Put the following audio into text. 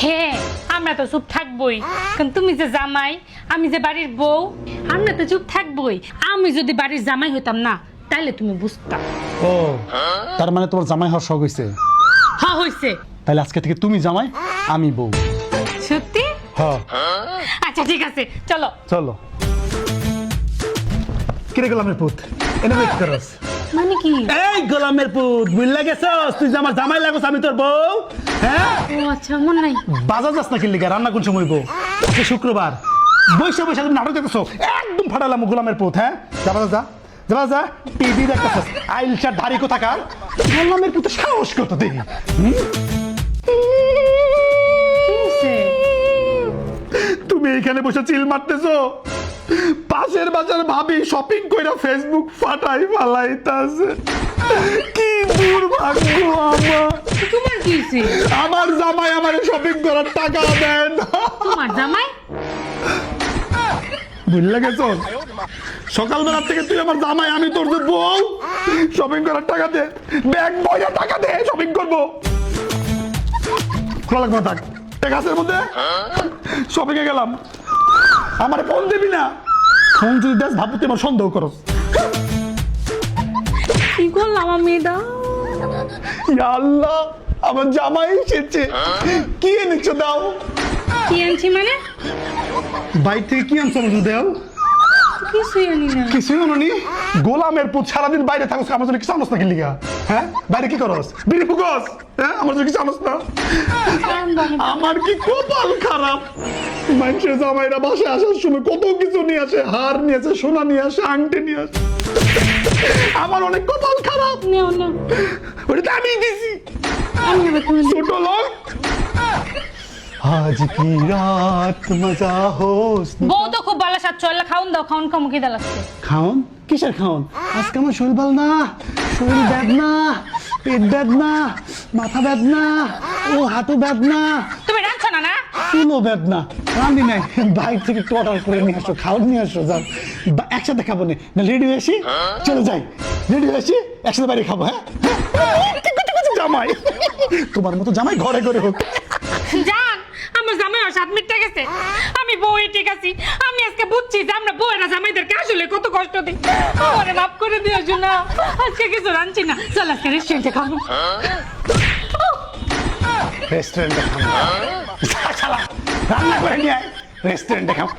হ্যাঁ, আমরা তো চুপ থাকবোই, কারণ তুমি যে জামাই, আমি যে বাড়ির বউ, আমরা তো চুপ থাকবোই। আমি যদি বাড়ির জামাই হইতাম না, তাইলে তুমি বুঝতা। ও, তার মানে তোমার জামাই হওয়ার শখ হয়েছে? হ্যাঁ হইছে। তাহলে আজকে থেকে তুমি জামাই, আমি বউ। সত্যি? হ্যাঁ। আচ্ছা ঠিক আছে, চলো চলো। কিরে গোলামের পুত, এনে কি করস? মানে কি? এই গোলামের পুত, বুঝলা গেছস তুই যে আমার জামাই লাগছ, আমি তোর বউ। হ্যাঁ, ও আচ্ছা, মনে নাই। বাজার যাস না কি লিগা? রান্না কোন সময় বউ? আজকে শুক্রবার, বৈশা বৈশা তুমি নাটক দেখতেছো, একদম ফাটালাম গোলামের পুত। হ্যাঁ, যা বাজার যা, যা যা, টিভি দেখতেছস, আইলচার ধারি কোথাকার। গোলামের পুত সাহস কত দেখি। কি হইছে? তুমি এইখানে বসে চিল মারতেছো, পাশের বাজার ভাবি শপিং কইরা ফেসবুক ফাটাই ফালাইতাছে। কি দুর্ভাগ্য আমার। তোমার কি হইছে? আমার জামাই আমারে শপিং করার টাকা দেন। তোমার জামাই? বুঝলে গেছো, সকালবেলা থেকে তুই আমার জামাই, আমি তোর যে বউ। শপিং করার টাকা দে, ব্যাগ বইয়া টাকা দে, শপিং করবো। খোলা লাগবে না, থাক গাছের মধ্যে। শপিং এ গেলাম, আমার ফোন দিবি না। ফোন যদি দেখ ভাবু তুই আমার সন্দেহ করস। কি করলাম আমি এটা? ইয়া আল্লাহ, আমার জামাই এসেছে। কি এনেছো দাও? কি আনছি মানে? বাইরে থেকে কি আনছো আমাকে দাও? কিছুই আনি না। কিছুই আনোনি? গোলামের পুত, সারাদিন বাইরে থাকস, আমার জন্য কিছু আনস না কি লিগা? হ্যাঁ, বাইরে কি করস? বিড়ি ফুকস? হ্যাঁ, আমার জন্য কিছু আনস না? আমার কি কপাল খারাপ। মানুষের জামাইরা বাসায় আসার সময় কত কিছু নিয়ে আসে, হার নিয়ে আসে, সোনা নিয়ে আসে, আংটি নিয়ে আসে। আমার অনেক কপাল খারাপ। নেও না, ওটা তো আমি দিছি। আমি আবার কোনো ছোট লোক। আজ কি রাত মজা হোস। বউ তো খুব ভালো সাথ, চল খাউন দাও, খাউন খামু খিদা লাগছে। খাওন? কিসের খাওন? আজকে আমার শরীর ভালো না, শরীর বেদনা, পেট বেদনা, মাথা বেদনা, ও হাঁটু বেদনা, তুমি রাঁধছো না না? চুলো বেদনা। রান্দি নাই, বাইরে থেকে একটু অর্ডার করে নিয়ে আসো, খাওয়ার নিয়ে আসো। যাও, একসাথে খাবো না, রেডি হয়ে আসি, চলে যাই। রেডি হয়ে আসি, একসাথে বাইরে খাবো। হ্যাঁ, জামাই তোমার মতো জামাই ঘরে ঘরে হোক। জান, আমার জামাই আর 7 মিনিট গেছে, আমি বউই ঠিক আছি। আমি আজকে বুঝছি যে আমরা বউয়েরা জামাইদেরকে আসলে কত কষ্ট দিই। আমারে মাফ করে দিও না, আজকে কিছু রাঁধছি না, চল আজকে রেস্টুরেন্টে খাবো। রেস্টুরেন্টে খাবো? রান্না করে নিয়ে আয়, রেস্টুরেন্টে খাবো।